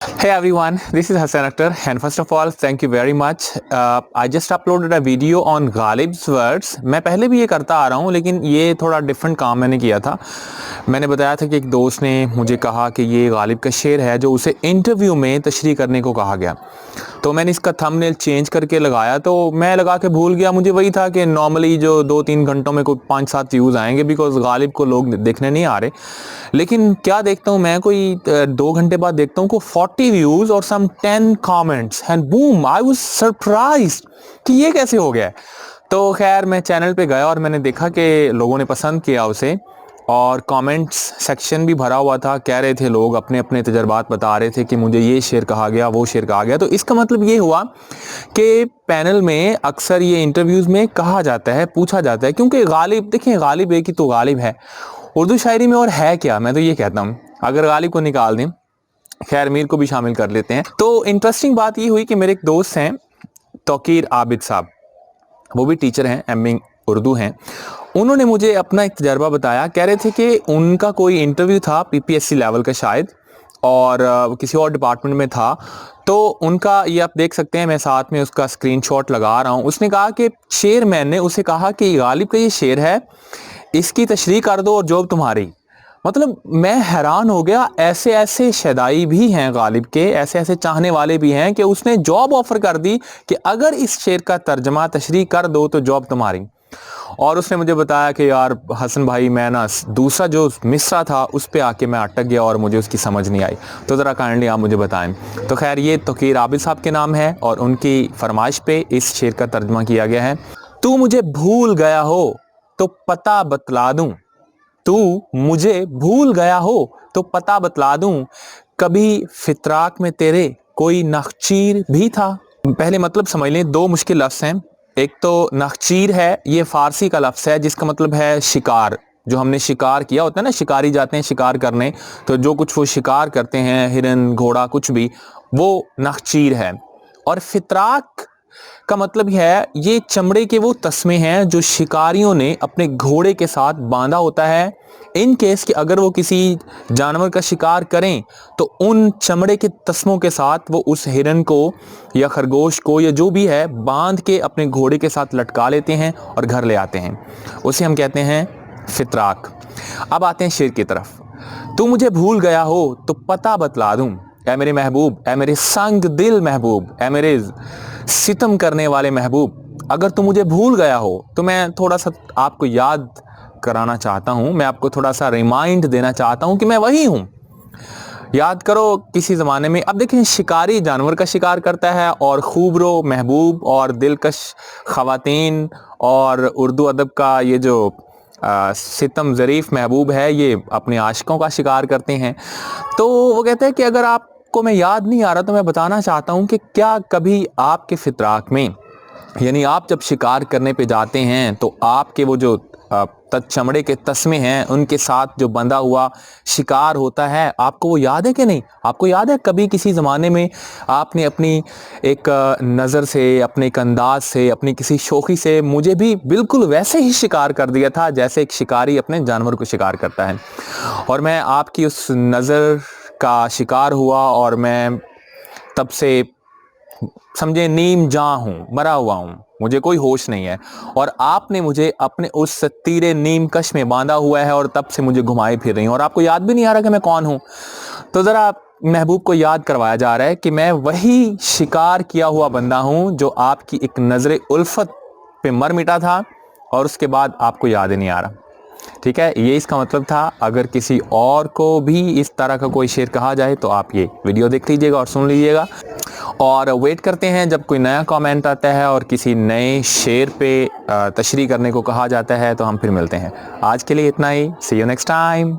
Hey everyone, this is Hassan Akhtar and first of all thank you very much. I just uploaded a video on Ghalib's words. मैं पहले भी ये करता आ रहा हूँ लेकिन ये थोड़ा डिफरेंट काम मैंने किया था. मैंने बताया था कि एक दोस्त ने मुझे कहा कि ये गालिब का शेर है जो उसे इंटरव्यू में तशरीह करने को कहा गया. तो मैंने इसका थंबनेल चेंज करके लगाया तो मैं लगा के भूल गया. मुझे वही था कि नॉर्मली जो 2-3 घंटों में कोई 5-7 व्यूज़ आएंगे बिकॉज गालिब को लोग देखने नहीं आ रहे. लेकिन क्या देखता हूँ मैं, कोई 2 घंटे बाद देखता हूँ को 40 व्यूज़ और सम 10 comments and boom, I was surprised कि ये कैसे हो गया. तो खैर मैं चैनल पे गया और मैंने देखा कि लोगों ने पसंद किया उसे और कमेंट्स सेक्शन भी भरा हुआ था. कह रहे थे लोग, अपने अपने तजर्बात बता रहे थे कि मुझे ये शेर कहा गया, वो शेर कहा गया. तो इसका मतलब ये हुआ कि पैनल में अक्सर ये इंटरव्यूज़ में कहा जाता है, पूछा जाता है, क्योंकि गालिब, देखिए गालिब एक ही तो गालिब है उर्दू शायरी में, और है क्या. मैं तो ये कहता हूँ अगर गालिब को निकाल दें, खैर मीर को भी शामिल कर लेते हैं. तो इंटरेस्टिंग बात ये हुई कि मेरे एक दोस्त हैं तौकीर आबिद साहब, वो भी टीचर हैं, एमए उर्दू हैं. उन्होंने मुझे अपना एक तजर्बा बताया. कह रहे थे कि उनका कोई इंटरव्यू था पीपीएससी लेवल का शायद, और किसी और डिपार्टमेंट में था. तो उनका ये आप देख सकते हैं, मैं साथ में उसका स्क्रीनशॉट लगा रहा हूँ. उसने कहा कि शेयरमैन ने उसे कहा कि गालिब का ये शेर है, इसकी तशरीह कर दो और जॉब तुम्हारी. मतलब मैं हैरान हो गया. ऐसे ऐसे शदाई भी हैं गालिब के, ऐसे ऐसे चाहने वाले भी हैं कि उसने जॉब ऑफर कर दी कि अगर इस शेर का तर्जमा तशरीह कर दो तो जॉब तुम्हारी. और उसने मुझे बताया कि यार हसन भाई, मैं ना दूसरा जो मिसरा था उस पे आके मैं अटक गया और मुझे उसकी समझ नहीं आई, तो ज़रा काइंडली आप मुझे बताएं. तो खैर ये तौकीर आबिद साहब के नाम है और उनकी फरमाइश पे इस शेर का तर्जमा किया गया है. तू मुझे भूल गया हो तो पता बतला दूं, तू मुझे भूल गया हो तो पता बतला दूं, कभी फितराक में तेरे कोई नखचीर भी था. पहले मतलब समझ लें, 2 मुश्किल लफ्ज़ हैं. एक तो नखचीर है, ये फारसी का लफ्ज़ है जिसका मतलब है शिकार. जो हमने शिकार किया होता है ना, शिकारी जाते हैं शिकार करने, तो जो कुछ वो शिकार करते हैं, हिरन, घोड़ा, कुछ भी, वो नखचीर है. और फितराक का मतलब है ये चमड़े के वो तस्मे हैं जो शिकारियों ने अपने घोड़े के साथ बांधा होता है. इन केस कि अगर वो किसी जानवर का शिकार करें तो उन चमड़े के तस्मों के साथ वो उस हिरन को या खरगोश को या जो भी है बांध के अपने घोड़े के साथ लटका लेते हैं और घर ले आते हैं. उसे हम कहते हैं फितराक. अब आते हैं शेर की तरफ. तू मुझे भूल गया हो तो पता बतला दूं, ऐ मेरे महबूब, ऐ मेरे संग दिल महबूब, ऐ मेरे सितम करने वाले महबूब, अगर तू मुझे भूल गया हो तो मैं थोड़ा सा आपको याद कराना चाहता हूँ, मैं आपको थोड़ा सा रिमाइंड देना चाहता हूँ कि मैं वही हूँ. याद करो किसी ज़माने में, अब देखें, शिकारी जानवर का शिकार करता है और खूबरो महबूब और दिलकश ख़वातीन और उर्दू अदब का ये जो सितम ज़रीफ़ महबूब है, ये अपने आशिकों का शिकार करते हैं. तो वो कहते हैं कि अगर आपको मैं याद नहीं आ रहा तो मैं बताना चाहता हूँ कि क्या कभी आपके फितराक में, यानी आप जब शिकार करने पे जाते हैं तो आपके वो जो चमड़े के तस्मे हैं उनके साथ जो बंधा हुआ शिकार होता है, आपको वो याद है कि नहीं? आपको याद है कभी किसी ज़माने में आपने अपनी एक नज़र से, अपने एक अंदाज से, अपनी किसी शौक़ी से मुझे भी बिल्कुल वैसे ही शिकार कर दिया था जैसे एक शिकारी अपने जानवर को शिकार करता है. और मैं आपकी उस नज़र का शिकार हुआ और मैं तब से समझे नीम जां हूँ, मरा हुआ हूँ, मुझे कोई होश नहीं है. और आपने मुझे अपने उस तीरे नीम कश में बांधा हुआ है और तब से मुझे घुमाए फिर रही हूँ और आपको याद भी नहीं आ रहा कि मैं कौन हूँ. तो ज़रा महबूब को याद करवाया जा रहा है कि मैं वही शिकार किया हुआ बंदा हूँ जो आपकी एक नज़र उल्फत पे मर मिटा था और उसके बाद आपको याद ही नहीं आ रहा. ठीक है, ये इसका मतलब था. अगर किसी और को भी इस तरह का कोई शेर कहा जाए तो आप ये वीडियो देख लीजिएगा और सुन लीजिएगा. और वेट करते हैं जब कोई नया कमेंट आता है और किसी नए शेर पे तशरीह करने को कहा जाता है तो हम फिर मिलते हैं. आज के लिए इतना ही. सी यू नेक्स्ट टाइम.